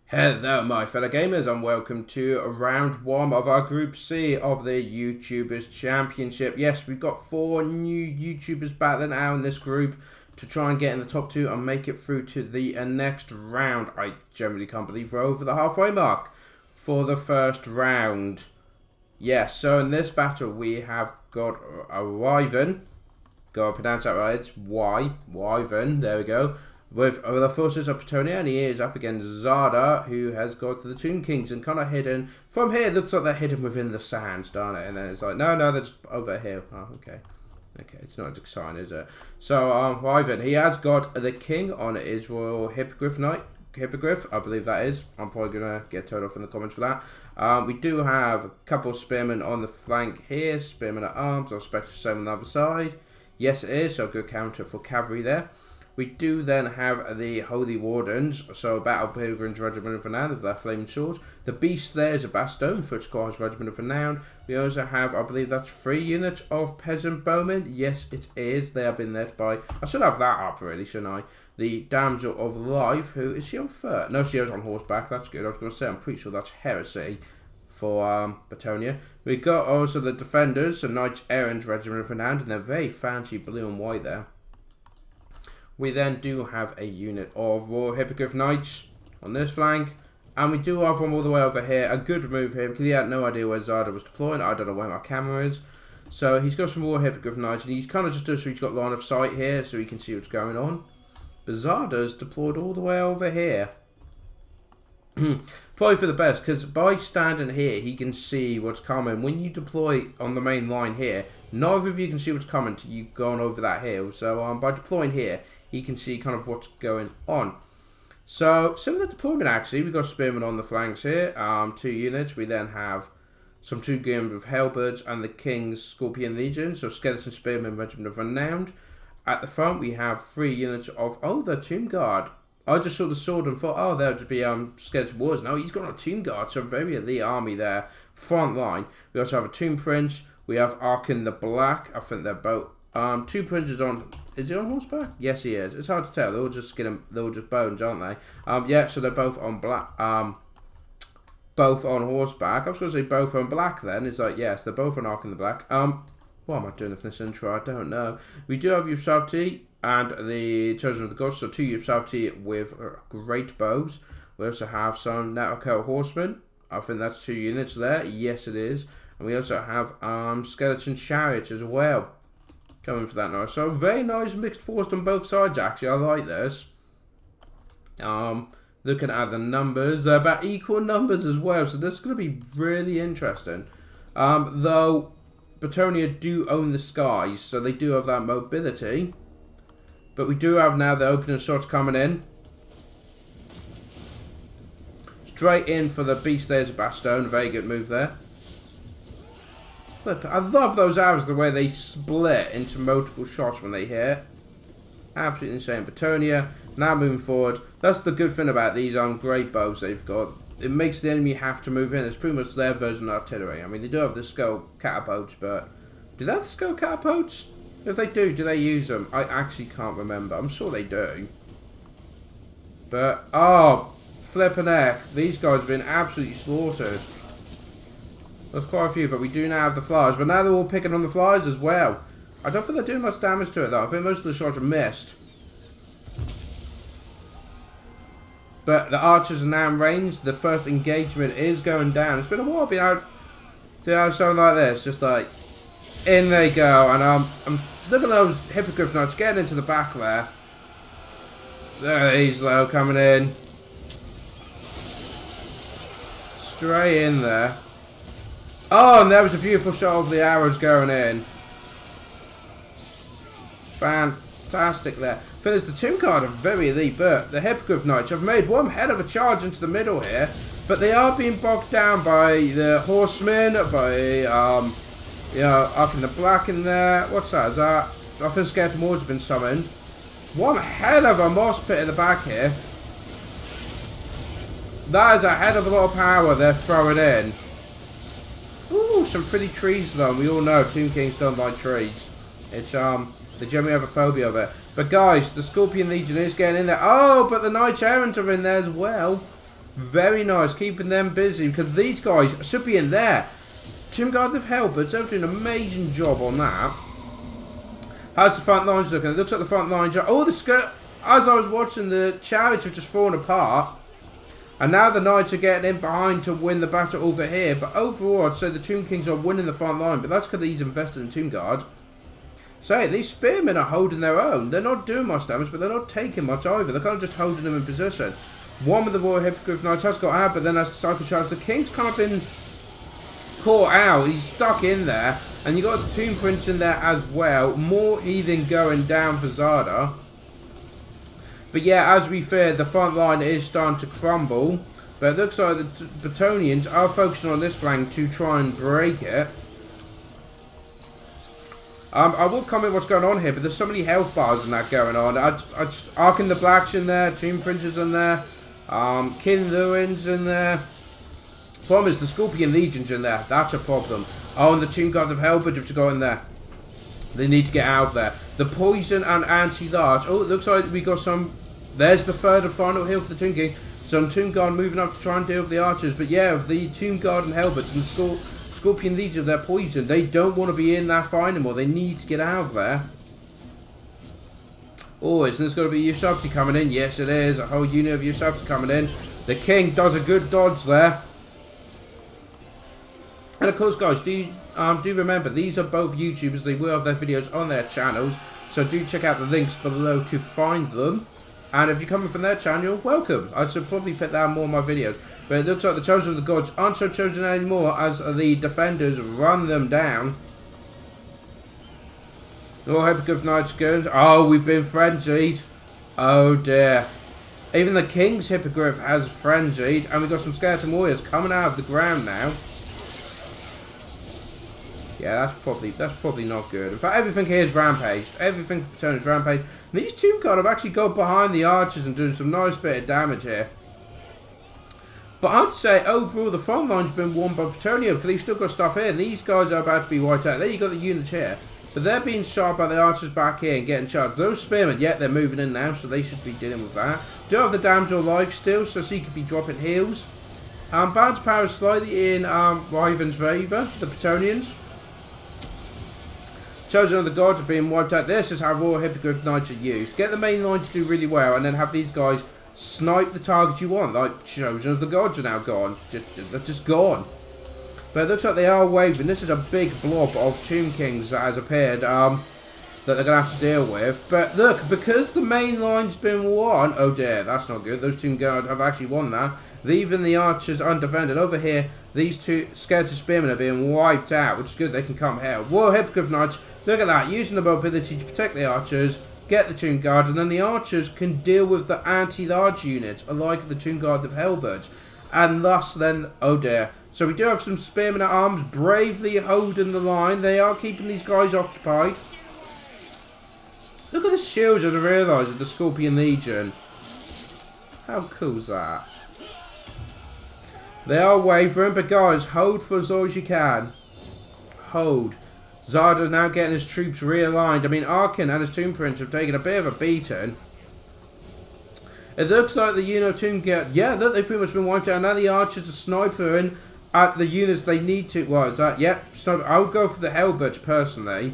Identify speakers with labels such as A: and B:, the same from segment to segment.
A: Hello my fellow gamers and welcome to round 1 of our Group C of the YouTubers Championship. Yes, we've got 4 new YouTubers battling out in this group to try and get in the top 2 and make it through to the next round. I generally can't believe we're over the halfway mark for the first round. Yes, so in this battle we have got a Wyvern. Go on, pronounce that right, it's Wyvern, there we go. With the forces of Bretonnia, and he is up against Zardar, who has got the Tomb Kings and kind of hidden. From here, it looks like they're hidden within the sands, don't it? And then it's like, no, they're just over here. Oh, okay. Okay, it's not as exciting, is it? So, Wyvern, he has got the King on his Royal Hippogriff Knight. Hippogriff, I believe that is. I'm probably going to get told off in the comments for that. We do have a couple of spearmen on the flank here. Spearmen at arms. I expect the same on the other side. Yes, it is. So, good counter for cavalry there. We do then have the Holy Wardens, so Battle Pilgrims Regiment of Renown with their flaming swords. The Beast there is a Bastion for Squires Regiment of Renown. We also have, I believe that's 3 units of Peasant Bowmen. Yes, it is. They have been led by, I should have that up really, shouldn't I? The Damsel of Life, who, is she on foot? No, she is on horseback, that's good. I was going to say, I'm pretty sure that's heresy for Bretonnia. We got also the Defenders, so Knights Errant Regiment of Renown, and they're very fancy blue and white there. We then do have a unit of Royal Hippogriff Knights on this flank. And we do have one all the way over here. A good move here because he had no idea where Zardar was deploying. I don't know where my camera is. So he's got some Royal Hippogriff Knights. And he's kind of just does so he's got line of sight here so he can see what's going on. But Zardar's deployed all the way over here. Probably for the best because by standing here he can see what's coming. When you deploy on the main line here, neither of you can see what's coming till you've gone over that hill. So by deploying here, he can see kind of what's going on. So, similar deployment actually. We've got Spearmen on the flanks here. 2 units. We then have some 2 games of Halberds and the King's Scorpion Legion. So, Skeleton Spearmen Regiment of Renown. At the front, we have 3 units of, oh, the Tomb Guard. I just saw the sword and thought, oh, there would be Skeleton Wars. No, he's got a Tomb Guard. So, very elite army there. Front line. We also have a Tomb Prince. We have Arkin the Black. I think they're both. 2 princes on. Is he on horseback? Yes, he is. It's hard to tell. They're all just they're all just bones, aren't they? Yeah. So they're both on black. Both on horseback. I was going to say both on black. Then it's like yes, they're both on Ark in the Black. What am I doing with this intro? I don't know. We do have Ypsilanti and the Chosen of the Gods. So 2 Ypsilanti with great bows. We also have some Nethercoat Horsemen. I think that's 2 units there. Yes, it is. And we also have Skeleton Chariots as well. Coming for that now. So very nice mixed force on both sides actually. I like this. Looking at the numbers, they're about equal numbers as well. So this is going to be really interesting. Though Bretonnia do own the skies, so they do have that mobility. But we do have now the opening shots coming in. Straight in for the Beast. There's a Bastion. Very good move there. I love those arrows, the way they split into multiple shots when they hit. Absolutely insane. Bretonnia, now moving forward. That's the good thing about these great bows they've got. It makes the enemy have to move in. It's pretty much their version of artillery. I mean, they do have the skull catapults, but do they have the skull catapults? If they do they use them? I actually can't remember. I'm sure they do. But, oh, flippin' heck. These guys have been absolutely slaughtered. There's quite a few, but we do now have the flyers. But now they're all picking on the flyers as well. I don't think they're doing much damage to it, though. I think most of the shots are missed. But the archers are now in range. The first engagement is going down. It's been a while being out to have something like this. Just like, in they go. And look at those Hippogriff Knights getting into the back there. There he's low coming in. Straight in there. Oh, and there was a beautiful shot of the arrows going in. Fantastic there. For this, the Tomb Guard are very elite, but the Hippogriff Knights have made one head of a charge into the middle here. But they are being bogged down by the Horsemen, by, you know, Ark in the Black in there. What's that? Is that? I think Skeleton Wars have been summoned. One hell of a moss pit in the back here. That is a hell of a lot of power they're throwing in. Ooh, some pretty trees though. We all know Tomb Kings don't like trees. It's they generally have a phobia of it. But guys, the Scorpion Legion is getting in there. Oh, but the Knights Errant are in there as well. Very nice, keeping them busy because these guys should be in there. Tomb Guard of Helpers, they're doing an amazing job on that. How's the front lines looking? It looks like the front lines are... Oh, the skirt... As I was watching, the chariots have just fallen apart. And now the knights are getting in behind to win the battle over here. But overall, I'd say the Tomb Kings are winning the front line. But that's because he's invested in Tomb Guard. So these spearmen are holding their own. They're not doing much damage, but they're not taking much either. They're kind of just holding them in position. One with the Royal Hippogriff Knights has got out, but then as the cycle charge, the King's kind of been caught out. He's stuck in there. And you got the Tomb Prince in there as well. More heathen going down for Zardar. But yeah, as we feared, the front line is starting to crumble. But it looks like the Bretonnians are focusing on this flank to try and break it. I will comment what's going on here, but there's so many health bars and that going on. Arkin the Black's in there, Tomb Prince's in there, Kin Lewin's in there. Problem is the Scorpion Legion's in there. That's a problem. Oh, and the Tomb Guard of Hellbridge have to go in there. They need to get out of there. The Poison and Anti-Large. Oh, it looks like we got some... There's the third and final heal for the Tomb King. Some Tomb Guard moving up to try and deal with the archers. But yeah, the Tomb Guard and Hellbridge and the Scorpion Legion of their poison, they don't want to be in that fight anymore. They need to get out of there. Oh, isn't this going to be Yusupti coming in? Yes, it is. A whole unit of Yusupti coming in. The King does a good dodge there. And of course, guys, do remember, these are both YouTubers. They will have their videos on their channels. So do check out the links below to find them. And if you're coming from their channel, welcome. I should probably put that in more of my videos. But it looks like the Chosen of the Gods aren't so chosen anymore as the defenders run them down. Lord Hippogriff Knights Guns. Oh, we've been frenzied. Oh dear. Even the King's Hippogriff has frenzied. And we've got some Skeleton Warriors coming out of the ground now. Yeah, that's probably not good. In fact, everything here is rampaged. Everything for Bretonnia is rampaged. And these Tomb Guard have actually got behind the archers and doing some nice bit of damage here. But I'd say overall the front line's been won by Bretonnia because they've still got stuff here. These guys are about to be wiped out. There you got the units here. But they're being shot by the archers back here and getting charged. Those spearmen, yeah, they're moving in now, so they should be dealing with that. Do have the damsel alive still, so she could be dropping heals. Bound to power slightly in Wyvern's favour, the Bretonnians. Chosen of the Gods are being wiped out. This is how Royal Hippogriff Knights are used. Get the main line to do really well and then have these guys snipe the targets you want. Like Chosen of the Gods are now gone. They're just gone. But it looks like they are waving. This is a big blob of Tomb Kings that has appeared that they're going to have to deal with. But look, because the main line's been won... Oh dear, that's not good. Those Tomb Guard have actually won that. Leaving the archers undefended. Over here, these two Skeleton Spearmen are being wiped out, which is good. They can come here. Royal Hippogriff Knights, look at that. Using the mobility to protect the archers, get the Tomb Guard, and then the archers can deal with the anti-large units, unlike the Tomb Guard of Hellbirds. And thus then, oh dear. So we do have some Spearmen at arms bravely holding the line. They are keeping these guys occupied. Look at the shields as I realise of the Scorpion Legion. How cool is that? They are wavering, but guys, hold for as long as you can. Hold. Zardar now getting his troops realigned. I mean, Arkin and his Tomb Prince have taken a bit of a beating. It looks like the unit of Tomb Guard... Yeah, look, they've pretty much been wiped out. Now the archers are snipering at the units they need to... What is that? Yep, sniper. I would go for the Hellbirds personally.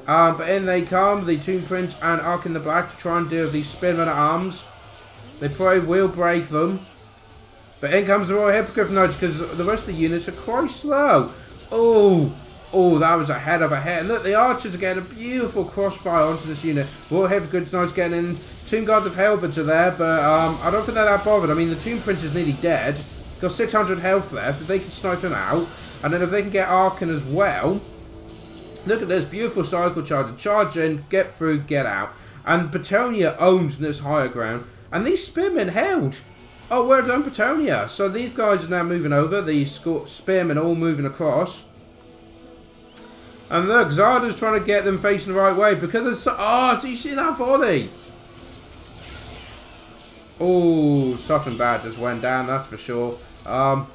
A: But in they come, the Tomb Prince and Arkin the Black to try and deal with these Spearmen at arms. They probably will break them. But in comes the Royal Hippogriff Knights because the rest of the units are quite slow. Oh, that was a head of a hit. And look, the archers are getting a beautiful crossfire onto this unit. Royal Hippogriff Knights getting in. Tomb Guard of Hellbirds are there, but I don't think they're that bothered. I mean, the Tomb Prince is nearly dead. Got 600 health left. If they can snipe him out, and then if they can get Arkin as well. Look at this beautiful cycle charger. Charge in, get through, get out. And Bretonnia owns this higher ground. And these spearmen held. Oh, well done, Bretonnia. So these guys are now moving over. These spearmen all moving across. And look, Zardar's trying to get them facing the right way. Because there's so... Oh, do you see that volley? Oh, something bad just went down, that's for sure. But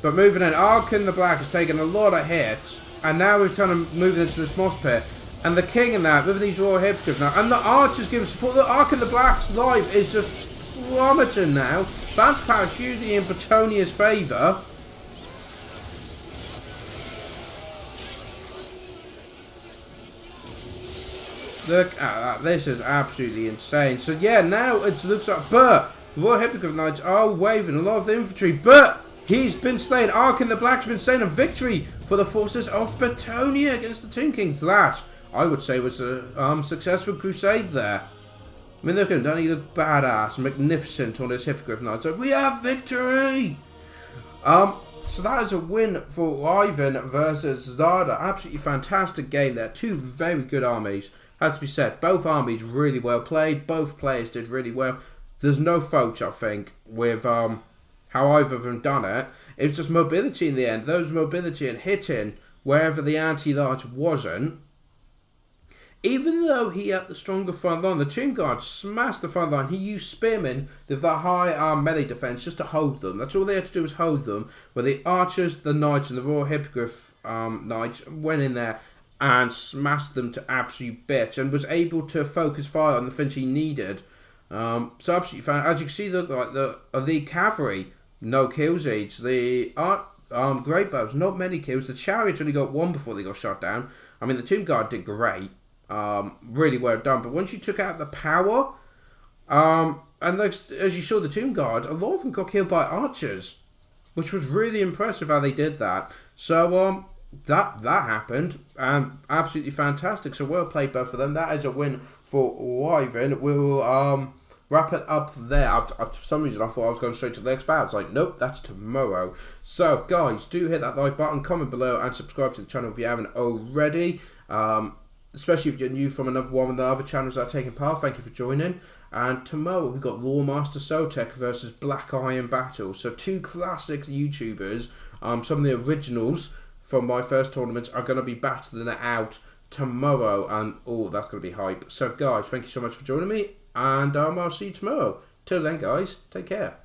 A: moving in, Arkin the Black has taken a lot of hits. And now we're trying to move into this moss pit. And the King and that, with these Royal Hippogriffs now. And the archers give support. The Arkin the Black's life is just plummeting now. Bounce power is usually in Bretonia's favour. Look at that. This is absolutely insane. So yeah, now it looks like... But Royal Hippogriff Knights are waving a lot of the infantry. But he's been slain. Arkin the Black's been slain. A victory for the forces of Bretonnia against the Tomb Kings. That, I would say, was a successful crusade there. I mean, look at him. Don't he look badass, magnificent on his Hippogriff Knights? So we have victory! So that is a win for Wyvern versus Zardar. Absolutely fantastic game there. Two very good armies. Has to be said, both armies really well played. Both players did really well. There's no fault, I think, with how either of them done it. It was just mobility in the end. Those mobility and hitting wherever the anti-large wasn't. Even though he had the stronger front line, the Tomb Guard smashed the front line. He used spearmen with that high melee defense just to hold them. That's all they had to do was hold them. Where the archers, the knights, and the Royal Hippogriff knights went in there and smashed them to absolute bits, and was able to focus fire on the things he needed. So absolutely fun. As you can see, the cavalry, no kills each. The great bows, not many kills. The chariots only got one before they got shot down. I mean, the Tomb Guard did great, really well done. But once you took out the power, and as you saw, the Tomb Guard, a lot of them got killed by archers, which was really impressive how they did that. So that happened, and absolutely fantastic. So well played, both of them. That is a win for Wyvern. We'll wrap it up there. For some reason, I thought I was going straight to the next battle. It's like, nope, that's tomorrow. So guys, do hit that like button, comment below, and subscribe to the channel if you haven't already. Especially if you're new from another one of the other channels that are taking part. Thank you for joining. And tomorrow we've got Loremaster of Sotek versus BlackIron Battle. So two classic YouTubers, some of the originals from my first tournaments, are going to be battling it out tomorrow, and oh, that's going to be hype. So guys, thank you so much for joining me, and I'll see you tomorrow. Till then guys, take care.